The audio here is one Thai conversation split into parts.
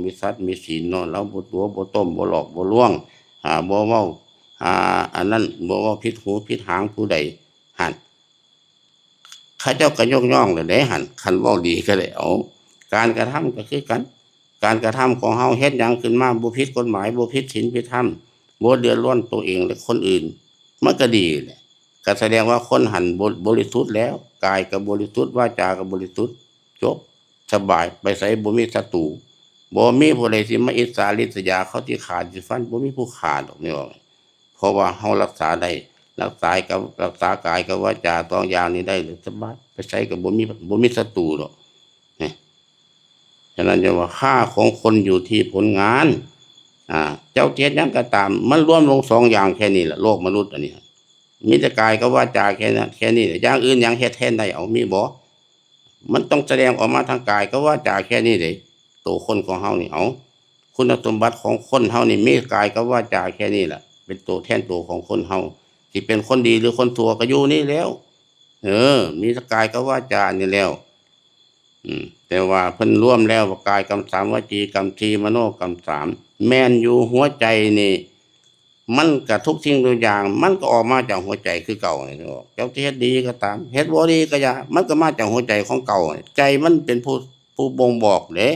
มีสัตว์มีศีลเนาะเราบ่ตัวบ่ต้มบ่หลอกบ่ลวงบ่เว้าอันนั้นบ่เว้าผิดหูผิดหางผู้ใดหั่นข้าเจ้าก็ยกย่องเลยได้หั่นคันเว้าดีก็ได้เอาการกระทำก็คือกันการกระทำของเฮาเฮ็ดหยังขึ้นมาบ่ผิดกฎหมายบ่ผิดศีลผิดธรรมบ่เดือดร้อนตัวเองและคนอื่นมันก็ดีแหละก็แสดงว่าคนหันบริสุทธิ์แล้วกายก็บริสุทธิ์วาจาก็บริสุทธิ์จบสบายไปไสบ่มีศัตรูบ่มีผู้ใดสิมาอิจฉาริษยาเขาที่ขาดสิฟันบ่มีผู้ขาดดอกนี่ว่าเพราะว่าเฮารักษาได้รักษากายกับวาจาต้องอย่างนี้ได้เลยสบายไปไสก็บ่มีศัตรูดอกนี่ฉะนั้นจะว่าค่าของคนอยู่ที่ผลงานเจ้าเฮ็ดหยังก็ตามมันรวมลงสองอย่างแค่นี้แหละโลกมนุษย์อันนี้มีแต่กายกับวาจาแค่นั้นแค่นี้อย่างอื่นยังเฮ็ดแทนได้เอามีบ่มันต้องแสดงออกมาทางกายกับวาจาแค่นี้เด้ตัวคนของเฮานี่เอาคุณสมบัติของคนเฮานี่มีกายกับวาจาแค่นี้แหละเป็นตัวแทนตัวของคนเฮาสิเป็นคนดีหรือคนชั่วก็อยู่นี่แล้วมีกายกับวาจานี่แล้วแต่ว่าเพิ่นรวมแล้วว่ากายกรรม3วจีกรรม4มโนกรรม3แม่นอยู่หัวใจนี่มันก็ทุกสิ่งทุกอย่างมันก็ออกมาจากหัวใจคือเก่านี่เจ้าเฮ็ดดีก็ตามเฮ็ดบ่ดีก็อย่ามันก็มาจากหัวใจของเก่าใจมันเป็นผู้บ่งบอกเด้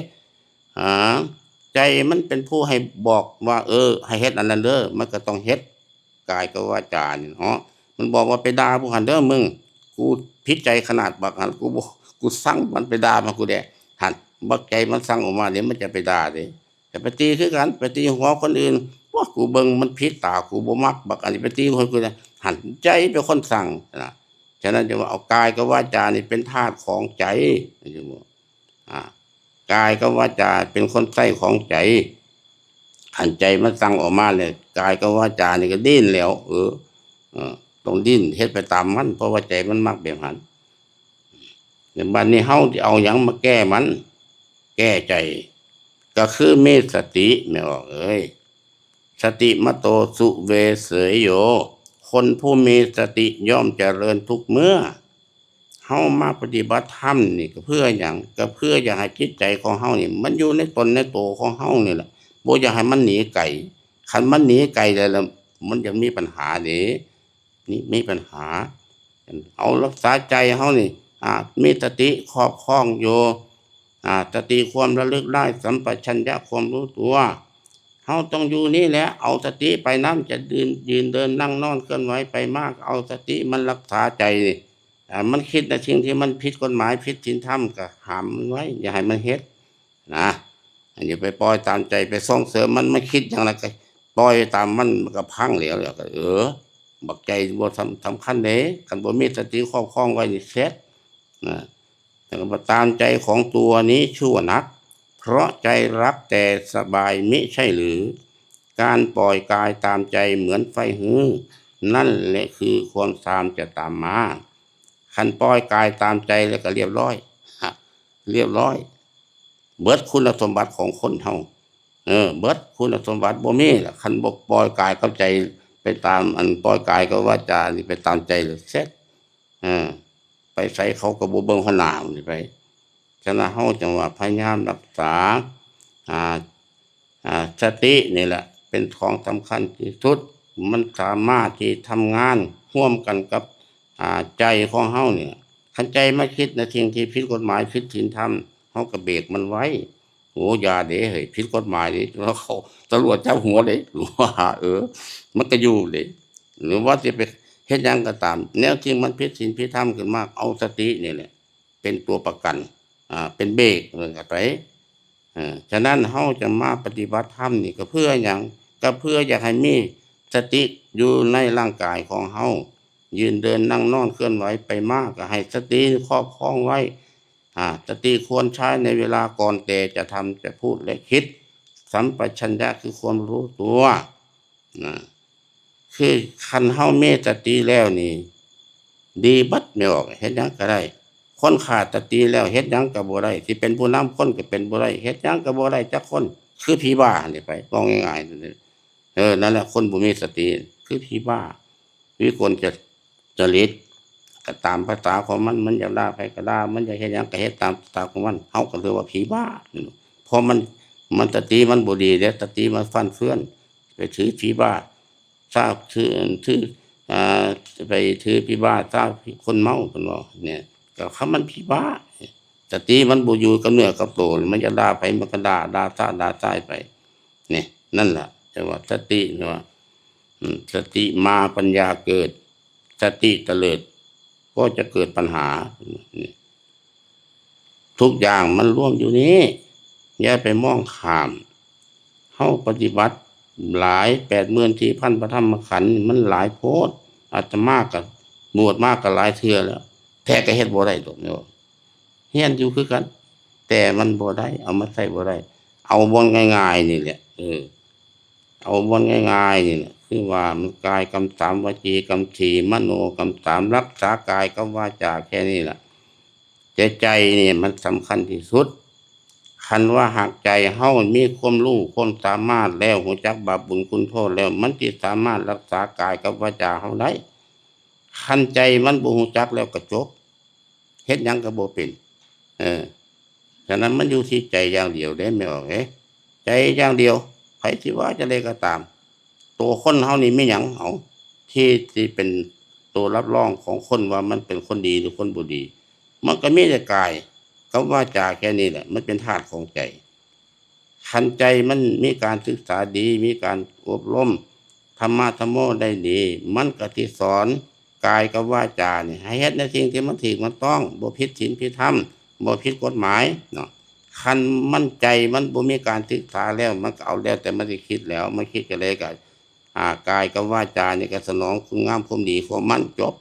ใจมันเป็นผู้ให้บอกว่าให้เฮ็ดอันนั้นเด้อมันก็ต้องเฮ็ดกายกับวาจานี่เนาะมันบอกว่าไปด่าผู้หันเด้อมึงกูผิดใจขนาดบักหันกูสั่งมันไปด่ามากูแดหันบักใจมันสั่งออกมาเดี๋ยวมันจะไปด่าเด้แต่ไปตีคือกันไปตีหัวคนอื่นว่ากูเบิ่งมันผิดตากูบ่มักบักอันนี้ไปตีคนกูนะหันใจเป็นคนสั่งนะฉะนั้นจะว่าเอากายกับวาจานี่เป็นธาตุของใจนี่บ่กายกับวาจาเป็นคนใส่ของใจหันใจมันสั่งออกมาเลยกายกับวาจานี่ก็ดิ้นแล้วต้องดิ้นเฮ็ดไปตามมันเพราะว่าใจมันมักแบบนั้นในบัดนี้เฮาสิเอาหยังมาแก้มันแก้ใจก็คือมีสติแม่บอกสติมโตสุเวเสยโยคนผู้มีสติย่อมเจริญทุกเมื่อเฮามาปฏิบัติธรรมนี่ก็เพื่อหยังก็เพื่ออยากให้จิตใจของเฮานี่มันอยู่ในตนในตัวของเฮานี่แหละบ่อยากให้มันหนีไกลคันมันหนีไกลแล้วมันจะมีปัญหาเด้นี่มีปัญหาเอารักษาใจเฮานี่มีสติครอบครองอยู่สติความระลึกได้สัมปชัญญะความรู้ตัวเฮาต้องอยู่นี่แหละเอาสติไปนำจะยืนเดินนั่งนอนเคลื่อนไหวไปมากเอาสติมันรักษาใจนี่มันคิดในสิ่งที่มันผิดกฎหมายผิดศีลธรรมก็ห้ามมันไว้อย่าให้มันเฮ็ดนะอย่าไปปล่อยตามใจไปส่งเสริมมันคิดอย่างไรก็ปล่อยตามมันก็พังแล้วก็บักใจบ่สำคัญเด้คันบ่มีสติครอบครองไว้นี่เสร็จแต่ก็ตามใจของตัวนี้ชั่วนักเพราะใจรักแต่สบายมิใช่หรือการปล่อยกายตามใจเหมือนไฟหื้อนั่นแหละคือความตามจะตามมาคันปล่อยกายตามใจแล้วก็เรียบร้อยเรียบร้อยเบิดคุณสมบัติของคนเฮาเบิดคุณสมบัติบ่มีล่ะคันบ่ปล่อยกายกับใจไปตามอันปล่อยกายกับวาจานี่ไปตามใจเลยเสร็จไปใส่เขาก็บ่เบิ่งหัวหน้านี่ไปฉะนั้นเฮาจังว่าพยายามรักษาสตินี่แหละเป็นของสำคัญที่สุดมันสามารถที่ทำงานร่วมกันกับใจของเฮาเนี่ยคันใจมาคิดในสิ่งที่ผิดกฎหมายผิดศีลธรรมเฮาก็เบรกมันไว้โหอย่าเด้เฮ้ยผิดกฎหมายนี่แล้วเขาตำรวจจับหัวเด้หรือว่ามันก็อยู่เด้หรือว่าสิไปเฮ็ดหยังก็ตามแนวจริงมันผิดศีลผิดธรรมขึ้นมาเอาสตินี่แหละเป็นตัวประกันเป็นเบรกกันไปฉะนั้นเฮาจะมาปฏิบัติธรรมนี่ก็เพื่อหยังก็เพื่ออยากให้มีสติอยู่ในร่างกายของเฮายืนเดินนั่งนอนเคลื่อนไหวไปมากก็ให้สติครอบครองไว้สติควรใช้ในเวลาก่อนแต่จะทำจะพูดและคิดสัมปชัญญะคือความรู้ตัวคือคันเฮามีสติแล้วนี่ดีบัดไม่ออกเฮ็ดหยังก็ได้คนขาดสติแล้วเฮ็ดหยังก็บ่ได้สิเป็นผู้นำคนก็เป็นบ่ได้เฮ็ดหยังก็บ่ได้จักคนคือผีบ้านี่ไปว่าง่ายๆนั่นแหละคนบ่มีสติคือผีบ้าวิกลจริตก็ตามภาษาของมันอยากด่าไปก็ด่ามันอยากเฮ็ดหยังก็เฮ็ดตามภาษาของมันเฮาก็เรียกว่าผีบ้าเพราะมัน มันสติมันบ่ดีแล้วสติมันฟั่นเฟือนไปถือผีบ้าทราบถืออ่าไปถือผีบ้าทราบคนเมาเพิ่นว่าเนี่ยก็คำมันผีบ้าสติมันบ่อยู่กับเนื้อกับตัวมันจะด่าไปมันก็ด่าซ่าด่าซ้ายไปเนี่ยนั่นล่ะแต่ว่าสติเนาะสติมาปัญญาเกิดสติเตลิดก็จะเกิดปัญหาทุกอย่างมันร่วมอยู่นี้อย่าไปมองข้ามเฮาปฏิบัติหลาย84,000พระธรรมขันธ์มันหลายโพดอาตมาก็บวชมากก็หลายเทื่อแล้วแท้ก็เฮ็ดบ่ได้ดอกเนาะเฮียนอยู่คือกัน แต่มันบ่ได้เอามาใส่บ่ได้เอาบนง่ายๆนี่แหละเอาบนง่ายๆนี่แหละคือว่ามันกายกรรมสามวจีกรรมสี่มโนกรรมสามรักษากายกับวาจาแค่นี้ล่ะใจนี่มันสำคัญที่สุดคันว่าหากใจเฮามีความรู้ความสามารถแล้วรู้จักบาปบุญคุณโทษแล้วมันสิสามารถรักษากายกับวาจาเฮาได้คันใจมันบ่รู้จักแล้วก็จบเฮ็ดหยังก็บ่เป็นฉะนั้นมันอยู่ที่ใจอย่างเดียวได้ไม่ออกใจอย่างเดียวใครที่ว่าจะเลยก็ตามตัวคนเฮานี่ไม่หยังเอาที่เป็นตัวรับรองของคนว่ามันเป็นคนดีหรือคนบ่ดีมันก็มีแต่กายกับวาจาแค่นี้แหละมันเป็นธาตุของใจคันใจมันมีการศึกษาดีมีการอบรมธรรมะธรรมโมได้ดีมันก็ที่สอนกายกับวาจาเนี่ยให้เฮ็ดในสิ่งที่มันถูกมันต้องบ่ผิดศีลผิดธรรมบ่ผิดกฎหมายเนาะคันมั่นใจมันบ่มีการศึกษาแล้วมันก็เอาแล้วแต่มันสิคิดแล้วมันคิดก็เลยก็กายกับวาจานี่ก็สนองคุณงามความดีของมันจบ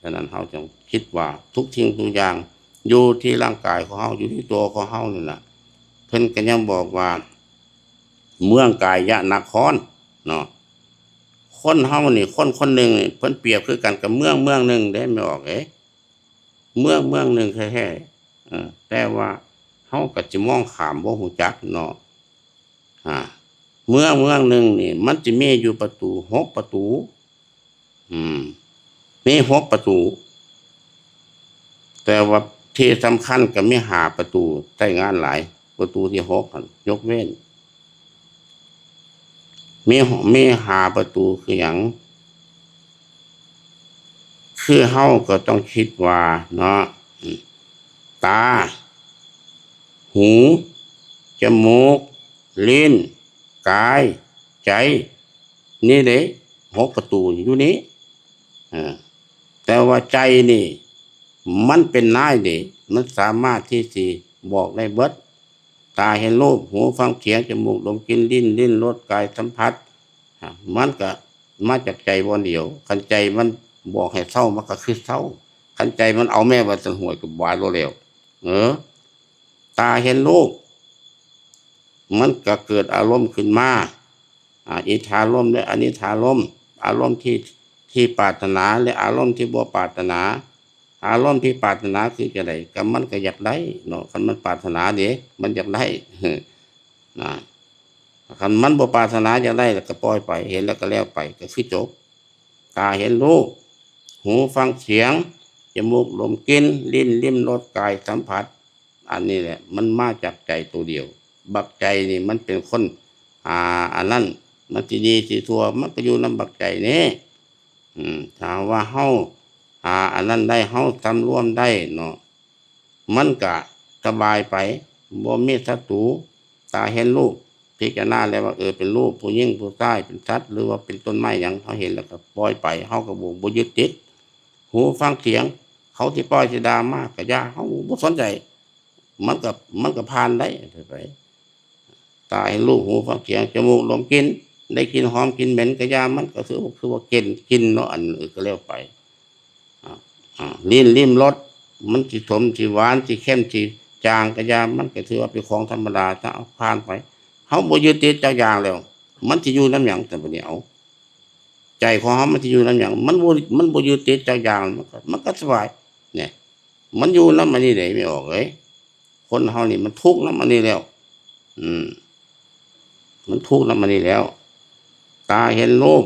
ฉะนั้นเฮาจงคิดว่าทุกสิ่งทุกอย่างอยู่ที่ร่างกายของเฮาอยู่ที่ตัวของเฮานี่ล่ะเพิ่นก็ยังบอกว่าเมืองกายยะนครเนาะคนเฮานี่คนหนึ่งนี่เพิ่นเปรียบคือกันกับเมืองหนึ่งได้ไม่ออกเมืองหนึ่งแท้ๆแต่ว่าเฮาก็จะมองข้ามบ่ฮู้จักเนาะเมืองหนึ่งนี่มันจะมีอยู่ประตู6ประตูมี6ประตูแต่ว่าที่สำคัญก็มี5ประตูใต้งานหลายประตูที่6หั่นยกเว้นมี5ประตูคือหยังคือเฮาก็ต้องคิดว่าเนาะตาหูจมูกลิ้นกายใจนี่เด้6ประตูอยู่นี้แต่ว่าใจนี่มันเป็นนายนี่มันสามารถที่สิบอกได้เบิดตาเห็นรูปหูฟังเสียงจมูกดมกลิ่นลิ้นรสกายสัมผัสมันก็มาจากใจวันเดียวคันใจมันบอกให้เศร้ามันก็คือเศร้าคันใจมันเอาแม่ว่าสันหวยกับบาดโลแล้วตาเห็นรูปมันก็เกิดอารมณ์ขึ้นมาอิทธารมณ์และอนิธารมณ์อารมณ์ที่ปรารถนาและอารมณ์ที่บ่ปรารถนาอารมณ์ที่ปรารถนาคือจะได้ก็มันก็อยากได้เนาะคันมันปรารถนาเด้มันอยากได้นะคันมันบ่ปรารถนาอยากได้แล้วก็ปล่อยไปเห็นแล้วก็แล้วไปก็คือจบตาเห็นรูปหูฟังเสียงจมูกดมกลิ่นลิ้นลิ้มรสกายสัมผัสอันนี้แหละมันมาจากใจตัวเดียวบักใจนี่มันเป็นคนอันนั้นมันสิดีสิทั่วมันก็อยู่นำบักใจนี่ถ้าว่าเฮาอันนั้นได้เฮาสำรวมได้เนาะมันก็สบายไปบ่มีศัตรูตาเห็นรูปพิจารณาแล้วว่าเป็นรูปผู้หญิงผู้ชายเป็นสัตว์หรือว่าเป็นต้นไม้หยังเฮาเห็นแล้วก็ปล่อยไปเฮาก็บ่ยึดติดหูฟังเสียงเขาที่ปล่อยสิด่ามากก็อย่าเฮาบ่สนใจมันก็ผ่านได้ไปตาเห็นรูปหูฟังเสียงจมูกดมกลิ่นได้กลิ่นหอมกลิ่นเหม็นก็อย่ามันก็คือว่ากินเนาะอันก็แล้วไปลิ้นลิ้มรสมันสิขมสิหวานสิเข้มสิจางก็อย่ามันก็ถือว่าเป็นของธรรมดาถ้าเอาผ่านไปเฮาบ่ยึดติดจักอย่างแล้วมันสิอยู่นำหยังแต่บัดนี้เอาใจของเฮามันสิอยู่นำหยังมันบ่ยึดติดจักอย่างมันก็สบายเนี่ยมันอยู่นำอันนี้ได้ไม่ออกคนเฮานี่มันทุกข์นำอันนี้แล้วมันทุกข์นำอันนี้แล้วตาเห็นรูป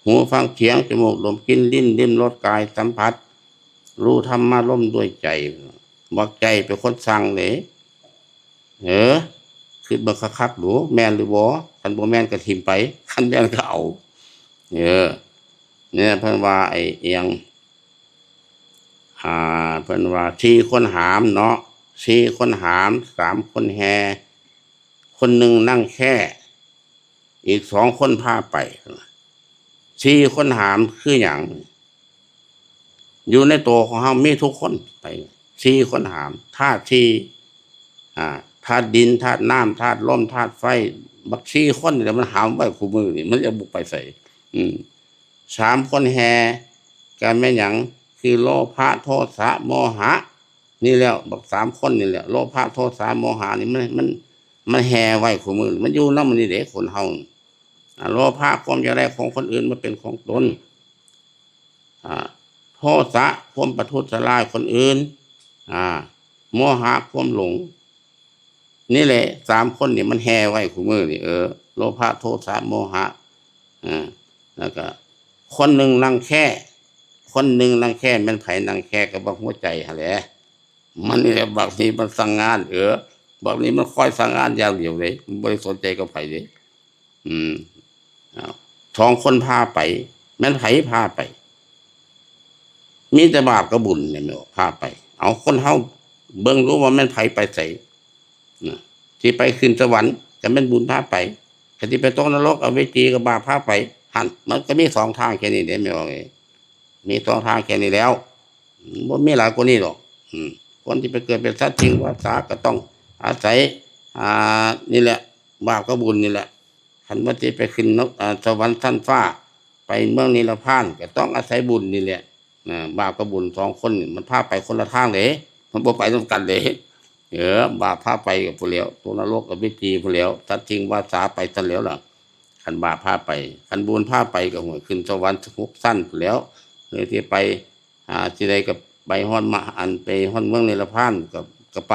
หูฟังเสียงจมูกดมกลิ่นลิ้นลิ้มรสกายสัมผัสรู้ธรรมะร่มด้วยใจบักใจเป็นคนสั่งเลย เออคิดบังคับหรือแม่นหรือบ่คันบ่แม่นก็ทิ่มไปคันแม่นก็เอาเออเนี่ยเพิ่นว่าไอ้เอียงเพิ่นว่า4คนหามเนาะ4คนหาม3คนแฮคนหนึ่งนั่งแค่อีก2คนพาไป4คนหามคือหยังอยู่ในตัวของเฮามีทุกคนไป4คนหามธาตุที่ธาตุดินธาตุน้ำธาตุลมธาตุไฟบัก4คนนี่มันหามไว้คู่มือนี่มันจะบุกไปใส่3คนแฮกันแม่หยังคือโลภะโทสะโมหะนี่แล้วบัก3คนนี่แหละโลภะโทสะโมหะนี่มันแฮไว้คู่มือมันอยู่นำมันนี่เด้คนเฮาโลภะความอยากได้ของคนอื่นมาเป็นของตนโทสะความประทุษร้ายคนอื่นโมหะความหลงนี่แหละ3คนนี่มันแฮไว้คู่มือนี่โลภะโทสะโมหะแล้วก็คนหนึ่งนั่งแค่คนหนึ่งนั่งแค่มันไผนั่งแค่กับบักหัวใจหั่นแหละมันนี่แหละบักนี้มันสั่งงานบักนี้มันคอยสั่งงานอย่างเดียวเลยมันบ่ได้สนใจกับไผเลย2คนพาไปแม่นไผพาไปมีแต่บาปกับบุญเนี่ยแม่พาไปเอาคนเฮาเบิ่งรู้ว่าแม่นไผไปไสที่ไปขึ้นสวรรค์ก็แม่นบุญพาไปก็ที่ไปตกนรกอเวจีก็บาปพาไปหั่นมันก็มี2ทางแค่นี้เด้แม่ว่าไงมี2ทางแค่นี้แล้วบ่มีหลายกว่านี้หรอกคนที่ไปเกิดเป็นสัตว์จริงวาสาก็ต้องอาศัยนี่แหละบาปกับบุญนี่แหละคันว่าที่ไปขึ้นสวรรค์ชั้นฟ้าไปเมืองนิพพานก็ต้องอาศัยบุญนี่แหละบาปกับบุญ2คนนี่มันพาไปคนละทางเด้มันบ่ไปนำกันเด้บาปพาไปกับผู้แล้วตัวนรกกับวิจีผู้แล้วสัตว์จริงวาสาไปซั่นแล้วล่ะคันบาปพาไปคันบุญพาไปก็หัวขึ้นสวรรค์6ชั้นผู้แล้วเลยที่ไปที่ใดกับไปฮอดมาไปฮอดเมืองนิพพานก็ไป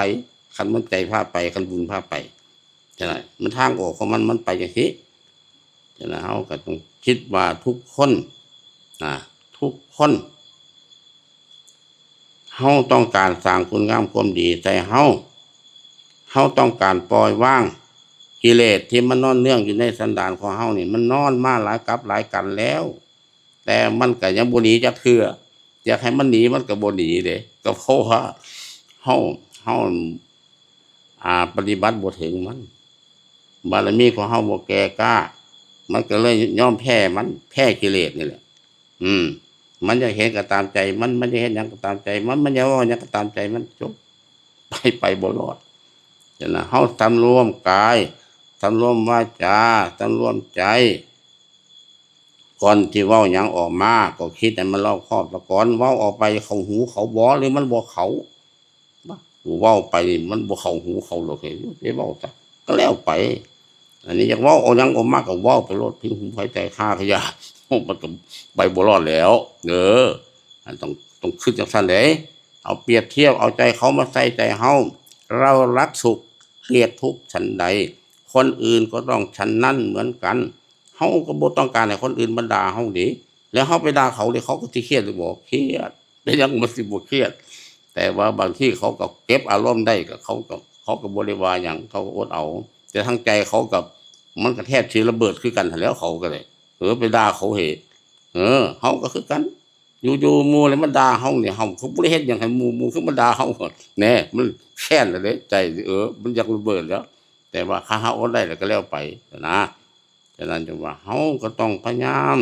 คันมันใจพาไปคันบุญพาไปจังได๋มันทางออกของมันไปจังซี่จังนั้นเฮาก็ต้องคิดว่าทุกคนทุกคนเฮาต้องการสร้างคุณงามความดีแต่เฮาต้องการปล่อยวางกิเลสที่มันนอนเนื่องอยู่ในสันดานของเฮานี่มันนอนมาหลายกับหลายกันแล้วแต่มันก็ยังบ่หนีจักเทื่ออยากให้มันหนีมันก็บ่หนีเด้ก็เพราะว่าเฮาปฏิบัติบ่ถึงมันบารมีของเฮาบ่แก่กล้ามันก็เลยยอมแพ้มันแพ้กิเลสนี่แหละมันจะเห็นก็ตามใจมันจะเห็นหยังก็ตามใจมันจะว่าหยังก็ตามใจมันจบไปบ่รอดฉะนั้นเฮาสำรวมกายสำรวมวาจาสำรวมใจก่อนที่เว้าหยังออกมาก็คิดให้มันรอบคอบซะก่อนเว้าออกไปเข้าหูเขาบ่หรือมันบ่เข้าเว้าไปมันบ่เข้าหูเขาหรอกเฮ้ยเว้าซะก็แล้วไปอันนี้อยากเว้าเอาหยังออกมาก็เว้าไปโลดพิงหูไผใจฆ่าขยะมันก็ไปบ่รอดแล้วต้องคิดจังซั่นเด้เอาเปรียบเทียบเอาใจเขามาใส่ใจเฮาเรารักสุขเกลียดทุกข์ฉันใดคนอื่นก็ต้องฉันนั้นเหมือนกันเฮาก็บ่ต้องการให้คนอื่นมาด่าเฮาดิแล้วเฮาไปด่าเขาเลยเขาก็สิเครียดหรือบ่เครียดแต่ยังบ่สิบ่เครียดแต่ว่าบางทีเขาก็เก็บอารมณ์ได้ก็เขาก็บ่ได้ว่าหยังเขาก็อดเอาแต่ทางใจเขากับมันก็แทบสิระเบิดคือกันหั้นแหล้วเขาก็เลยไปด่าเขาเหเฮาก็คือกันอยู่ๆหมู่เลยมันด่าเฮานี่เฮาเขาบ่ได้เฮ็ดหยังให้หมู่คือมันด่าเฮาแน่มันแค้นแล้วเด้ใจมันอยากระเบิดแล้วแต่ว่าถ้าเฮาอดได้แล้วก็แล้วไปนะฉะนั้นจึงว่าเฮาก็ต้องพยายาม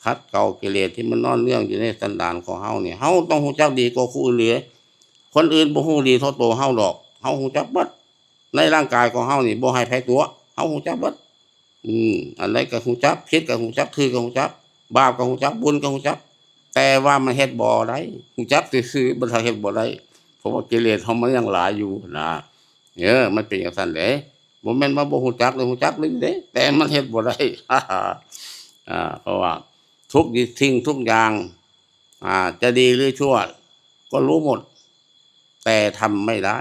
ขัดเกลากิเลสที่มันนอนเนื่องอยู่ในสันดานของเฮานี่เฮาต้องรู้จักดีกว่าผู้อื่นเลยคนอื่นบ่รู้ดีเท่าตัวเฮาดอกเฮารู้จักเบิดในร่างกายของเฮานี่บ่ให้ไผตัวเฮารู้จักเบิดอันใดก็รู้จักผิดก็รู้จักถูกก็รู้จักบาปก็รู้จักบุญก็รู้จักแต่ว่ามันเฮ็ดบ่ได้รู้จักซื่อๆบ่ทันเฮ็ดบ่ได้เพราะว่ากิเลสเฮามันยังหลายอยู่นะมันเป็นจังซั่นเด้บ่แม่นว่าบ่รู้จักเลยรู้จักเลยเด้แต่มันเฮ็ดบ่ได้เพราะว่าทุกสิ่งทุกอย่างจะดีหรือชั่วก็รู้หมดแต่ทำไม่ได้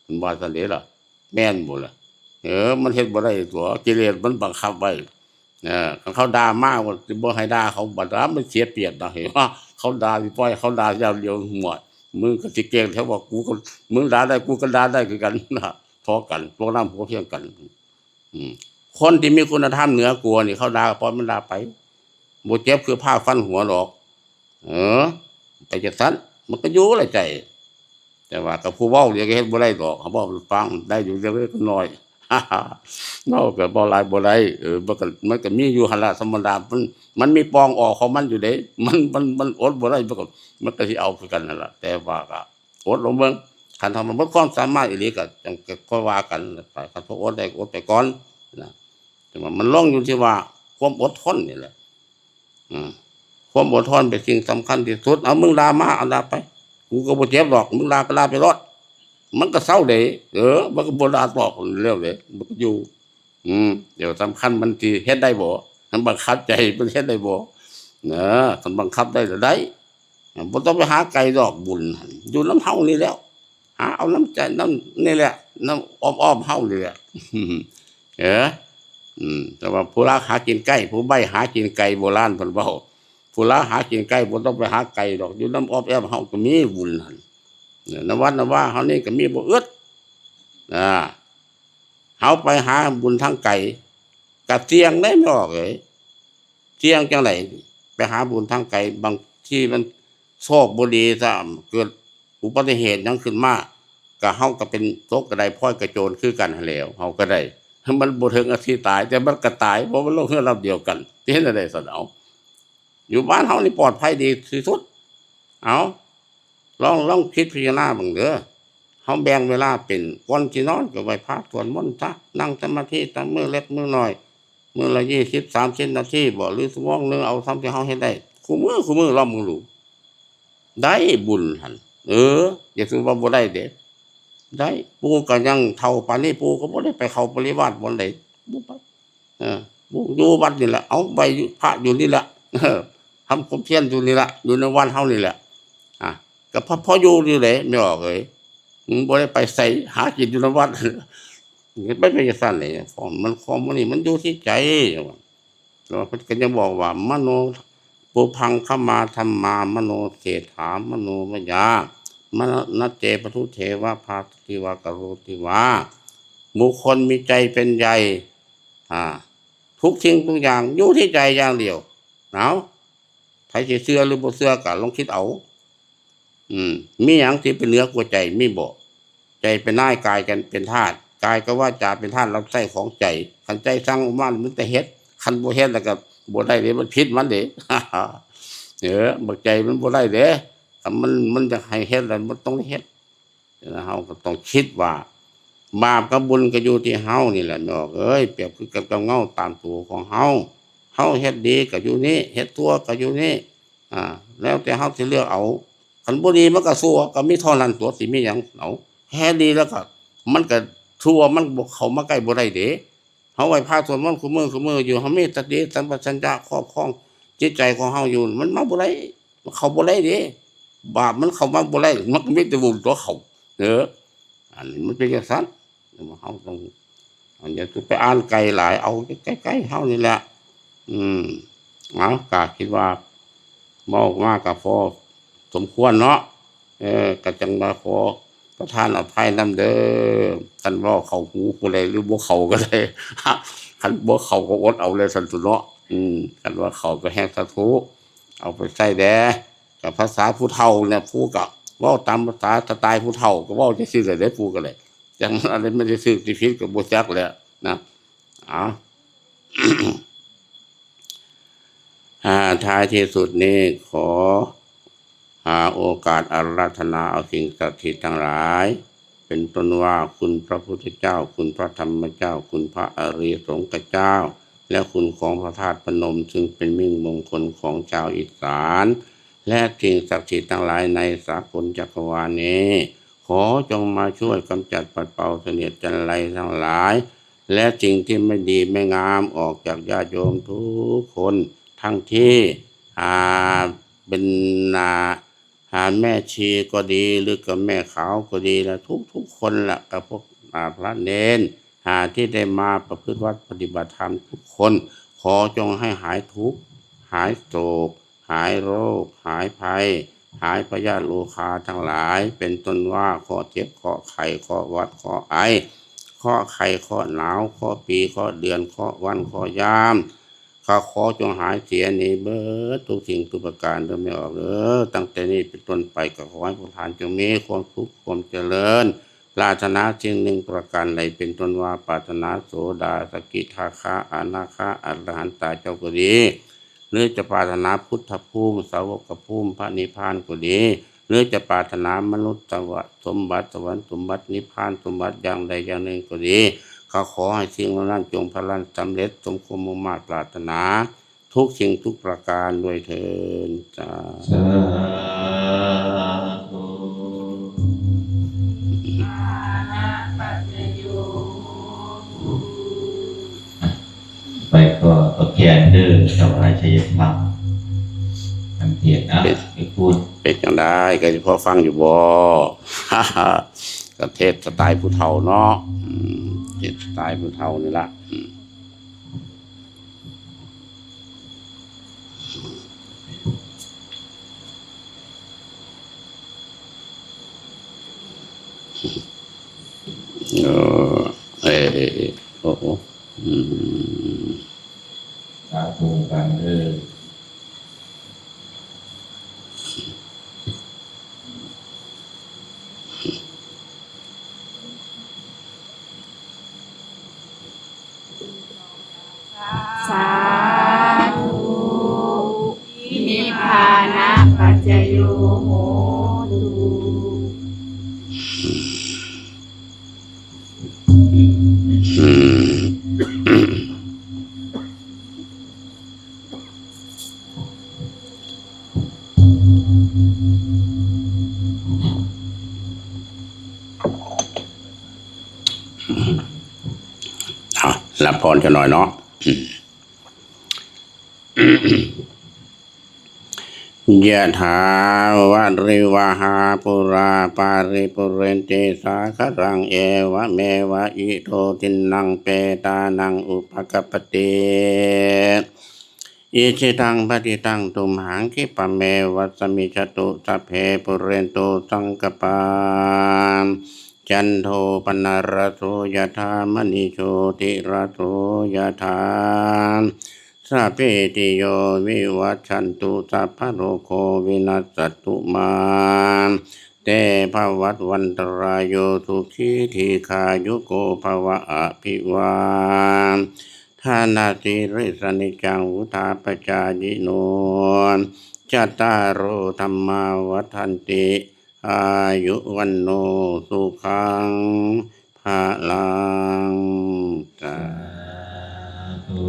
มันว่าซั่นเด้ล่ะแม่นบ่ล่ะมันเฮ็ดบ่ได้ตัวกิเลสมันบังคับไว้คันเขาด่ามากว่าสิบ่ให้ด่าเขาบัดนั้นมันเสียเปรียบนะเห็นว่าเขาด่าสิปล่อยเขาด่าอย่างเดียวหมดมึงก็สิเก่งแท้ว่ากูก็มึงด่าได้กูก็ด่าได้คือกันนะ อกันพวกน้ำพวกเพียงกันคนที่มีคุณธรรมเหนือกลัวนี่เขาด่าปล่อยมันด่าไปบ่เจ็บคือผ้าฟันหัวหรอกไปจัดสรรมันก็อยู่อะไรใจแต่ว่ากับผู้เว้าเดี๋ยวก็เฮ็ดบ่ได้ดอกเขาบอกฟังได้อยู่เล็กๆน้อยเนาะก็บ่หลายบ่ได้มันก็มีอยู่หั่นล่ะธรรมดามันมีปองออกของมันอยู่เด้มันอดบ่ได้มันก็สิเอาคือกันนั่นล่ะแต่ว่าก็อดลงเบิ่งคันทำมันบ่ความสามารถอีหลีก็จังก็ว่ากันไปคันพออดได้อดไปก่อนนะแต่ว่ามันลงอยู่ที่ว่าความอดทนนี่แหละความอดทนเป็นสิ่งสำคัญที่สุดเอามึงด่ามาเอาด่าไปกูก็บ่เจ็บหรอกมึงด่าก็ด่าไปรอดมันก็เศร้าเด้มันก็บ่ด่าตอบเร็วเลยมันก็อยู่เดี๋ยวสำคัญมันที่เฮ็ดได้บ่มันบังคับใจมันเฮ็ดได้บ่มันบังคับได้หรือได้บ่ต้องไปหาไกลดอกบุญอยู่น้ำเฮานี่แล้วหาเอาน้ำใจน้ำนี่แหละน้ำอ้อมเฮานี่แหละแต่ว่าผู้ลาหากินใกล้ผู้ใบหากินไกลโบราณเพิ่นเว้าผู้ลาหากินใกล้บ่ต้องไปหาไกลดอกอยู่น้ำอ้อมแอมเฮาก็มีบุญหั่นนวัดนว่าเฮานี่ก็มีบ่อึดเฮาไปหาบุญทางไกลก็เสี่ยงได้ไม่ออกเลยเสี่ยงจังได๋ไปหาบุญทางไกลบางที่มันโชคบ่ดีซะเกิดอุบัติเหตุหยังขึ้นมาก็เฮาก็เป็นตกกระไดพลอยกระโจนคือกันหั่นแหล้วเฮาก็ได้มันบ่ถึงอาทิตายแต่มันก็ตายเพราะมันลงเฮือนลำเดียวกันที่เฮ็ดได้ซั่นเอาอยู่บ้านเฮานี่ปลอดภัยดีที่สุดเอาลองคิดพิจารณาบ้างเด้อเฮาแบ่งเวลาเป็นก่อนสินอนก็ไหว้พระสวดมนต์ซะนั่งสมาธิตั้งมื้อเล็กมื้อน้อยมื้อละ20-30นาทีบ่หรือชั่วโมงนึงเอาซ้ำที่เฮาเฮ็ดได้คู่มือลองมึงรู้ได้บุญหั่นอย่าคิดว่าบ่ได้เด้ได้ปู่ก็ยังเฒ่าปานนี้ปู่ก็บ่ได้ไปเข้าปริวาสบ่ได้บ่ไปปู่อยู่วัดนี่แหละเอาไปพระอยู่นี่แหละทำความเพียรอยู่นี่แหละอยู่ในวัดเฮานี่แหละก็พออยู่นี่แหละไม่ออกเลยบ่ได้ไปใส่หากินอยู่ในวัดนี่ไม่เป็นจังซั่นเลยของมันนี่มันอยู่ที่ใจแล้วเพิ่นก็ยังบอกว่ามโนปุพังขมาธัมมามโนเศรษฐามโนมยามนัจเจปทุเทวะภาติวากโรติวาบุคคลมีใจเป็นใหญ่ทุกสิ่งทุกอย่างอยู่ที่ใจอย่างเดียวใครสิเชื่อหรือบ่เชื่อก็ลองคิดเอามีหยังที่เป็นเหนือกว่าใจมีบ่ใจเป็นนายกายกันเป็นทาสกายก็ว่าจาเป็นทาสรับใช้ของใจคันใจสั่งมามันแต่เฮ็ดคันบ่เฮ็ดแล้วก็บ่ได้เด้มันผิดมันเด้บักใจมันบ่ได้เด้ถ้ามันจะให้เฮ็ดแล้วมันต้องเฮ็ดเฮาก็ต้องคิดว่าบาปกับบุญก็อยู่ที่เฮานี่แหละเนาะเปรียบคือกับเงาตามตัวของเฮาเฮ็ดดีก็อยู่นี่เฮ็ดชั่วก็อยู่นี่แล้วแต่เฮาสิเลือกเอาคันบ่ดีมันก็ชั่วก็มีเท่านั้นตัวสิมีหยังเอาแฮ่ดีแล้วก็มันก็ชั่วมันบ่เข้ามาใกล้บ่ได้เด้เฮาไหว้พระสวดมนต์คุมื้ออยู่เฮามีสติสัมปชัญญะครอบครองจิตใจของเฮาอยู่มันมาบ่ได้เข้าบ่ได้เด้บาปมันเข้ามาบ่ได้มันก็มีแต่บุญตัวเขาอันนี้มันเป็นจังซั่นเฮาต้องอย่าไปอ่านไกลหลายเอาใกล้ๆเฮานี่แหละเอาก็คิดว่าเว้ามากก็พอสมควรเนาะก็จังมาขอประทานอภัยนำเด้อคันเว้าเข้าหูผู้ใดหรือบ่เข้าก็ได้คันบ่เข้าก็อดเอาเลยซั่นตุเนาะคันว่าเข้าก็แฮงสาธุเอาไปใช้แด่กับภาษาผู้เฒ่าเนี่ยผู้ก็เว้าตามภาษาสไตล์ผู้เฒ่าก็เว้าจังซี่แหละเด้อผู้ก็เลยจังอะไรไม่ได้ซื้อสิผิดก็บ่จักแหละนะท้ายที่สุดนี้ขอโอกาสอาราธนาเอาสิ่งศักดิ์สิทธิ์ทั้งหลายเป็นต้นว่าคุณพระพุทธเจ้าคุณพระธรรมเจ้าคุณพระอริยสงฆ์เจ้าและคุณของพระธาตุพนมซึ่งเป็นมิ่งมงคลของชาวอีสานและสิ่งศักดิ์สิทธิ์ทั้งหลายในสากลจักรวาลนี้ขอจงมาช่วยกำจัดปัดเป่าเสนียดจันไรทั้งหลายและสิ่งที่ไม่ดีไม่งามออกจากญาติโยมทุกคนทั้งที่เป็นแม่ชีก็ดีหรือกับแม่ขาวก็ดีและทุกคนละกับพวกพระเนรที่ได้มาประพฤติวัดปฏิบัติธรรมทุกคนขอจงให้หายทุกข์หายโศกหายโรคหายภัยหายพยาธิโรคาทั้งหลายเป็นต้นว่าขอเจ็บขอไข้ขอหวัดขอไอ ข้อไข่ข้อหนาวข้อปีข้อเดือนข้อวันข้อยามข้าขอจงหายเสียนี้เบิดทุกสิ่งทุกประการโดยไม่ออกตั้งแต่นี้เป็นต้นไปก็ขอให้ผู้ทานจงมีความสุขความเจริญปรารถนาสิ่งหนึ่งประการใดเป็นต้นว่าปรารถนาโสดาสกิทาคาอนาคาอรหันตาเจ้าก็ดีหรือจะปรารถนาพุทธภูมิสาวกภูมิพระนิพพานก็ดีหรือจะปรารถนามนุษย์สมบัติสวรรค์สมบัตินิพพานสมบัติอย่างใดอย่างหนึ่งก็ดีเขาขอให้สิ่งนั้นจงพลันสำเร็จสมความมุ่งมั่นปรารถนาทุกสิ่งทุกประการด้วยเถิดจ้าสาธุไปก็ตอบแทนเด้อถวายชัยธรรมทำเทียนนะไปพูดเป็นจังได้ก็จะพอฟังอยู่บ่ฮ่าฮ่าก็เทศสไตล์ผู้เฒ่าเนาะเทศสไตล์ผู้เฒ่านี่ละโอ้โหสาธุกันเด้อสาธุนิพพานะปัจจโยโหตุรับพรกันหน่อยเนาะยะถาวะริวหาปุราปาริปุเรนติสาครังเอวะเมวะอิโตทินังเปตานังอุปกปปติอิชิตังปฏิตังตุมหังคิปะเมวัสมิจตุสัพเพปุเรนตุสังกปาจันโทปนารโสยถามณิโชติระโสยถาสัพพิติโยวิวัชชันตุสัพพะโรโควินัสสตุมาเตภวัตวันตรายโยสุขีทีขายุโกภวะอภิวาทานาติริสนิจังวุธาปจายิโนจัตตารโอธรรมาวัฏันติอายุวันโนสุขังภะลังสาธุ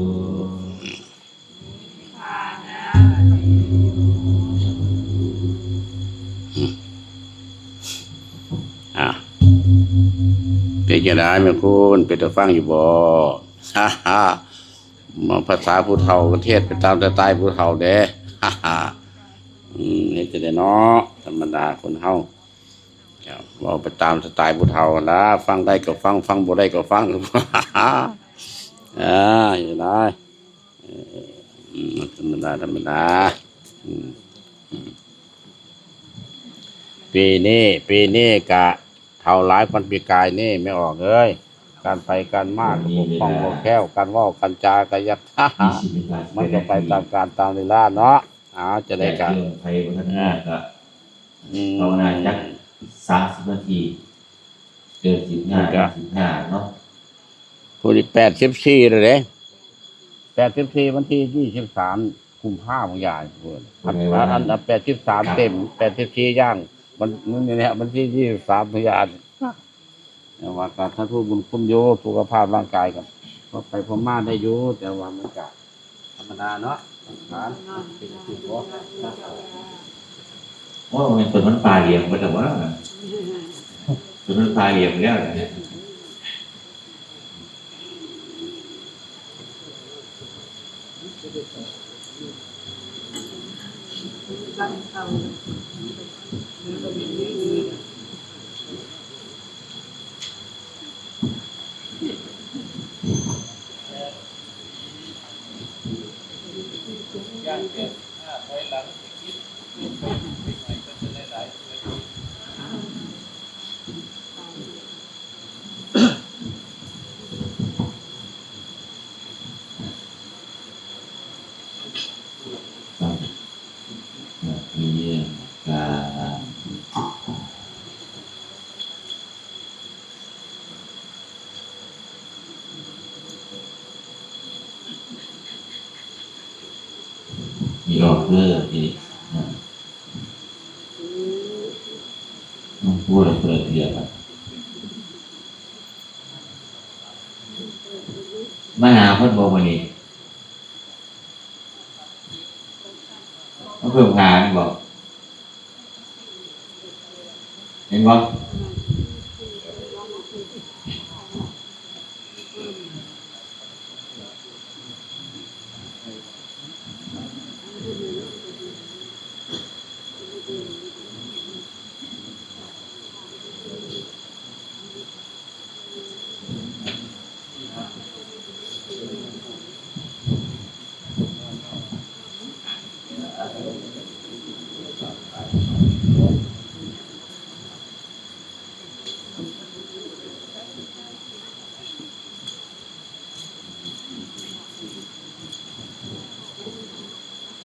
เป็นจะได้ไหมคุณเป็นตะฟังอยู่บ่ฮ่าฮ่ามาภาษาผู้เฒ่าประเทศไปตามแต่ตายผู้เฒ่าเด้ฮ่าฮ่านี่จะได้เนาะธรรมดาคนเฮาเราไปตามสไตล์ผู้เฒ่านะฟังได้ก็ฟังฟังบ่ได้ก็ฟังอยู่ได้ธรรมดาธรรมดาปีนี้กะเท่าหลายพันปีกายนี่ไม่ออกเลยการไปการมากปกป้องโลแก้วการว่ากันจากัยักมันก็ไปตามการตามเวลาเนาะจะได้กันไปวันนั้นก็ภาวนาจัก30 นาทีเกิน15 เนาะผู้ที่84เลยเด้84วันที่23กุมภาพันธ์ของยายอัน83เต็ม84ย่างมันเนี่ยมันที่23พยานว่าการท่านผู้บุญคุ้มโยสุขภาพร่างกายกันก็ไปพม่าได้อยู่แต่ว่ามันก็ธรรมดาเนาะฐานเป็นสิ่งว่ามันเป็นมันปลาเหลี่ยมไปแต่ว่าเป็นมันปลาเหลี่ยมแล้วเนี่ย มีออกเลยทีพูดเปิดเรียบมาหาเพิ่นบ่มื้อนี้มาเพิ่มงานบอกเห็นบ่